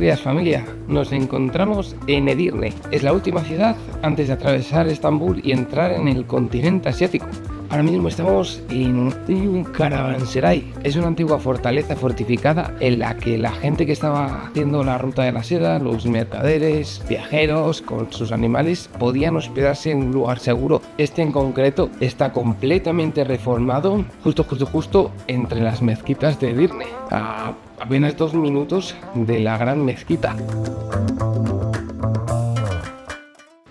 días, familia. Nos encontramos en Edirne. Es la última ciudad antes de atravesar Estambul y entrar en el continente asiático. Ahora mismo estamos en un caravanserai. Es una antigua fortaleza fortificada en la que la gente que estaba haciendo la ruta de la seda, los mercaderes, viajeros con sus animales, podían hospedarse en un lugar seguro. Este en concreto está completamente reformado, justo entre las mezquitas de Edirne, a apenas 2 minutos de la gran mezquita.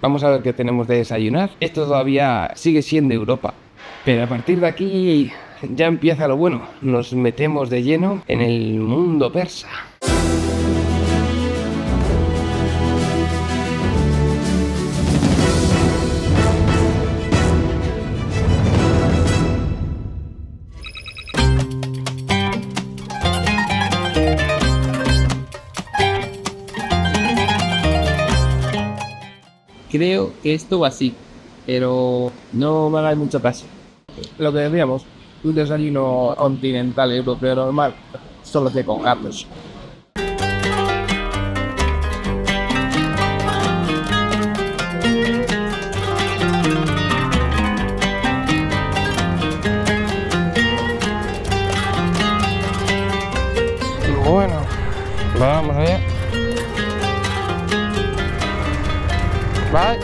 Vamos a ver qué tenemos de desayunar. Esto todavía sigue siendo Europa, pero a partir de aquí ya empieza lo bueno. Nos metemos de lleno en el mundo persa. Creo que esto va así, pero no me hagáis mucho caso. Lo que decíamos, un desayuno continental europeo normal, solo que con gatos. Bueno, vamos allá. Bye.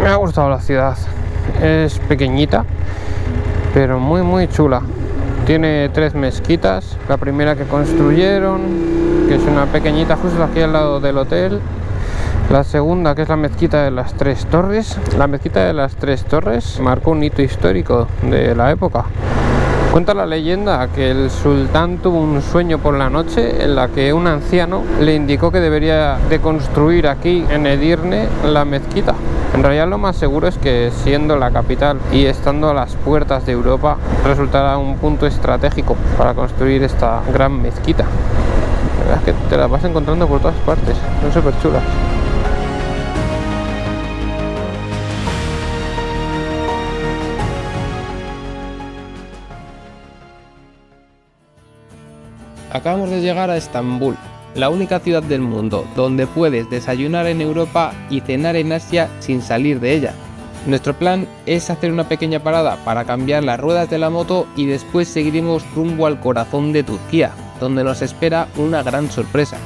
Me ha gustado la ciudad. Es pequeñita, pero muy chula. Tiene 3 mezquitas. La primera que construyeron, que es una pequeñita justo aquí al lado del hotel. La segunda, que es la mezquita de las 3 torres. La mezquita de las 3 torres marcó un hito histórico de la época. Cuenta la leyenda que el sultán tuvo un sueño por la noche en la que un anciano le indicó que debería de construir aquí en Edirne la mezquita. En realidad lo más seguro es que, siendo la capital y estando a las puertas de Europa, resultará un punto estratégico para construir esta gran mezquita. La verdad es que te la vas encontrando por todas partes, son súper chulas. Acabamos de llegar a Estambul, la única ciudad del mundo donde puedes desayunar en Europa y cenar en Asia sin salir de ella. Nuestro plan es hacer una pequeña parada para cambiar las ruedas de la moto y después seguiremos rumbo al corazón de Turquía, donde nos espera una gran sorpresa.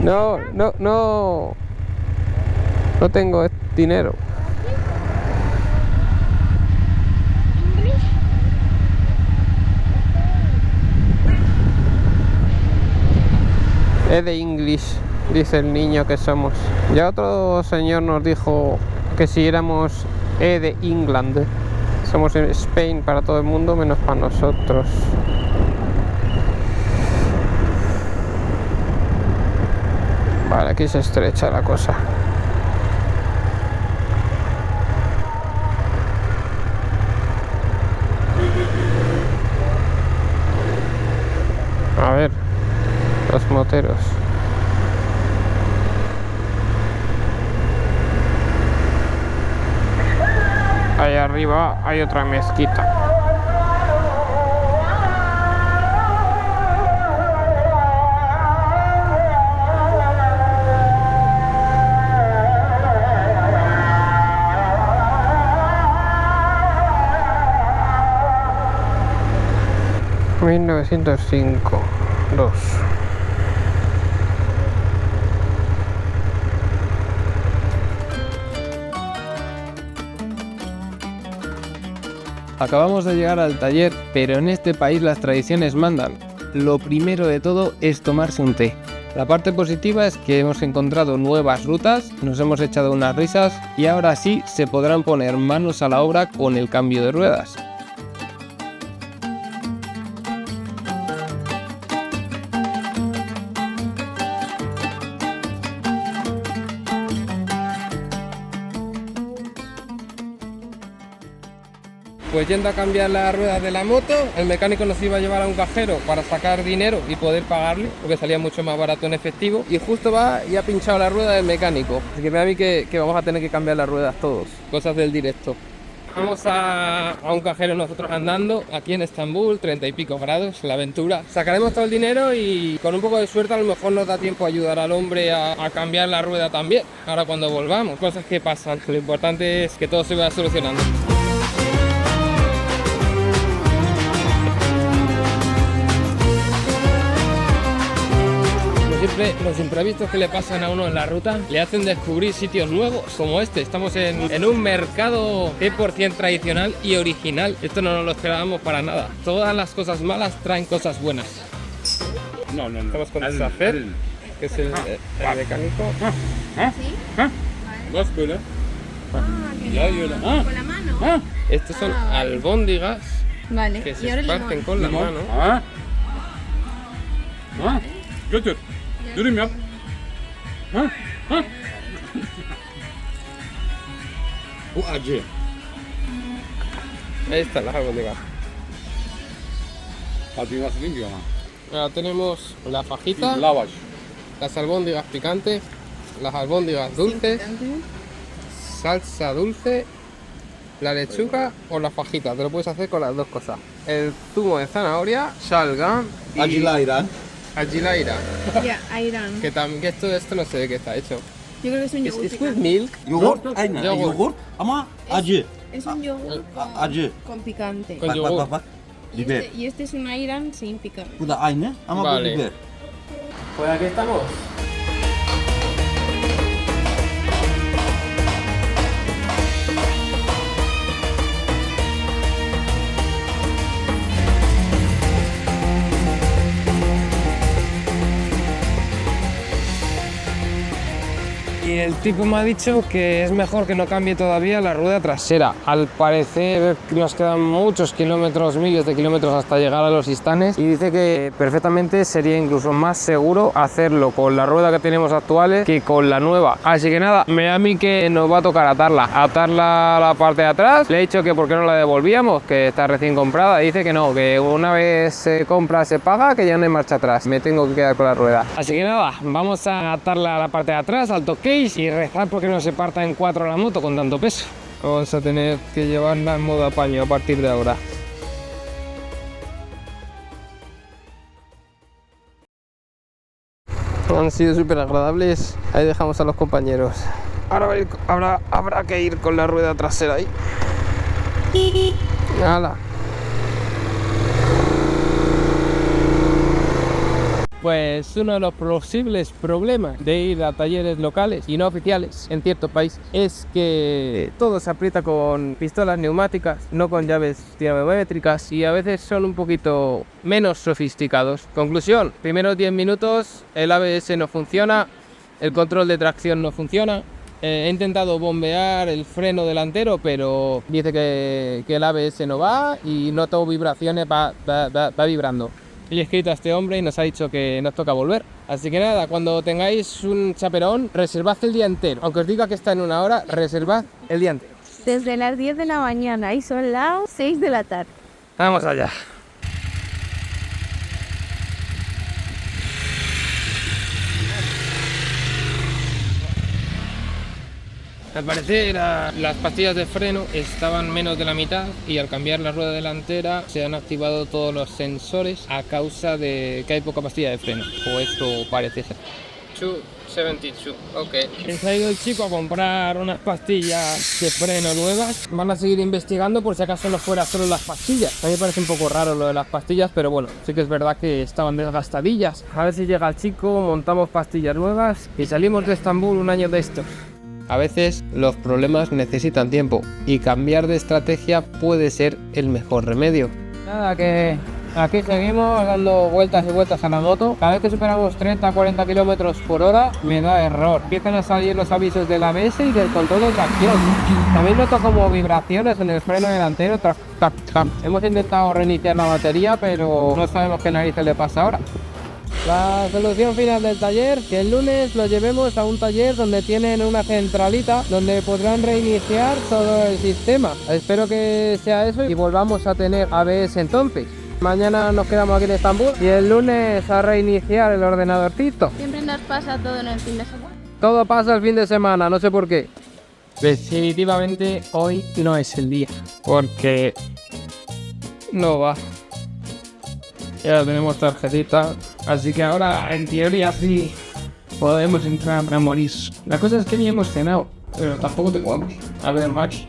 No tengo dinero. De English, dice el niño que somos. Ya otro señor nos dijo que si éramos de England. Somos en Spain para todo el mundo menos para nosotros. Vale, aquí se estrecha la cosa. A ver, los moteros. Ahí arriba hay otra mezquita. ...1905... 2. Acabamos de llegar al taller, pero en este país las tradiciones mandan. Lo primero de todo es tomarse un té. La parte positiva es que hemos encontrado nuevas rutas, nos hemos echado unas risas y ahora sí se podrán poner manos a la obra con el cambio de ruedas. Pues yendo a cambiar las ruedas de la moto, el mecánico nos iba a llevar a un cajero para sacar dinero y poder pagarle, porque salía mucho más barato en efectivo. Y justo va y ha pinchado la rueda del mecánico. Así que ve a mí que vamos a tener que cambiar las ruedas todos. Cosas del directo. Vamos a un cajero nosotros andando, aquí en Estambul, 30 y pico grados, la aventura. Sacaremos todo el dinero y con un poco de suerte a lo mejor nos da tiempo a ayudar al hombre a cambiar la rueda también. Ahora cuando volvamos, cosas que pasan. Lo importante es que todo se vaya solucionando. Siempre los imprevistos que le pasan a uno en la ruta le hacen descubrir sitios nuevos como este. Estamos en un mercado 100% tradicional y original. Esto no nos lo esperábamos para nada. Todas las cosas malas traen cosas buenas. No. Estamos con Safer, que es el mecánico. ¿Sí? Más cool, Ya, con la mano. Estos son albóndigas Vale, que y se ahora el esparcen limón. con la mano. Götür. Dürüm yap. Bu acı. Ahí están las albóndigas. Tadı nasıl değil ki ama? Ahora tenemos la fajita, Lavaş. las albóndigas picantes, las albóndigas dulces, salsa dulce, la lechuga o la fajita. Te lo puedes hacer con las dos cosas. El zumo de zanahoria, shalgam y Acılı ayran. agilaira. Ya, ayran. Que también esto no sé de qué está hecho. Yo creo que es un Es yogur with picante. milk. Yoğurt. Aynen. Yoğurt. Yoğurt ama acı. Es un yogur Acı. con picante. Con Bak yogur. bak bak bak. Biber. Y este es un ayran sin picante. Bu da aynı ama Vale. bu biber. Pues aquí estamos. Y el tipo me ha dicho que es mejor que no cambie todavía la rueda trasera. Al parecer nos quedan muchos kilómetros, miles de kilómetros hasta llegar a los Istanes y dice que perfectamente sería incluso más seguro hacerlo con la rueda que tenemos actuales que con la nueva. Así que nada, me da a mí que nos va a tocar atarla a la parte de atrás. Le he dicho que por qué no la devolvíamos, que está recién comprada. Y dice que no, que una vez se compra se paga, que ya no hay marcha atrás. Me tengo que quedar con la rueda. Así que nada, vamos a atarla a la parte de atrás, al top case, y rezar porque no se parta en cuatro la moto con tanto peso. Vamos a tener que llevarla en modo apaño a partir de ahora. Han sido súper agradables. Ahí dejamos a los compañeros. Ahora habrá que ir con la rueda trasera ahí. ¡Hala! Pues uno de los posibles problemas de ir a talleres locales y no oficiales en cierto país es que todo se aprieta con pistolas neumáticas, no con llaves dinamométricas, y a veces son un poquito menos sofisticados. Conclusión, primeros 10 minutos el ABS no funciona, el control de tracción no funciona. He intentado bombear el freno delantero, pero dice que el ABS no va y noto vibraciones, va vibrando. Le he escrito a este hombre y nos ha dicho que nos toca volver. Así que nada, cuando tengáis un chaperón, reservad el día entero. Aunque os diga que está en una hora, reservad el día entero. Desde las 10 de la mañana y son las 6 de la tarde. Vamos allá. Al parecer las pastillas de freno estaban menos de la mitad y al cambiar la rueda delantera se han activado todos los sensores a causa de que hay poca pastilla de freno, o esto parece ser. 272, ok. Se ha ido el chico a comprar unas pastillas de freno nuevas. Van a seguir investigando por si acaso no fuera solo las pastillas. A mí me parece un poco raro lo de las pastillas, pero bueno, sí que es verdad que estaban desgastadillas. A ver si llega el chico, montamos pastillas nuevas y salimos de Estambul un año de estos. A veces los problemas necesitan tiempo y cambiar de estrategia puede ser el mejor remedio. Nada, que aquí seguimos dando vueltas y vueltas a la moto. Cada vez que superamos 30-40 km por hora me da error. Empiezan a salir los avisos del ABS y del control de tracción. También noto como vibraciones en el freno delantero. Hemos intentado reiniciar la batería, pero no sabemos qué narices le pasa ahora. La solución final del taller, que el lunes lo llevemos a un taller donde tienen una centralita donde podrán reiniciar todo el sistema. Espero que sea eso y volvamos a tener ABS entonces. Mañana nos quedamos aquí en Estambul y el lunes a reiniciar el ordenadorcito. Siempre nos pasa todo en el fin de semana. Todo pasa el fin de semana, no sé por qué. Definitivamente hoy no es el día, porque no va. Ya tenemos tarjetita, así que ahora en teoría sí podemos entrar a morir. La cosa es que ni hemos cenado, pero tampoco tengo hambre. A ver, Max,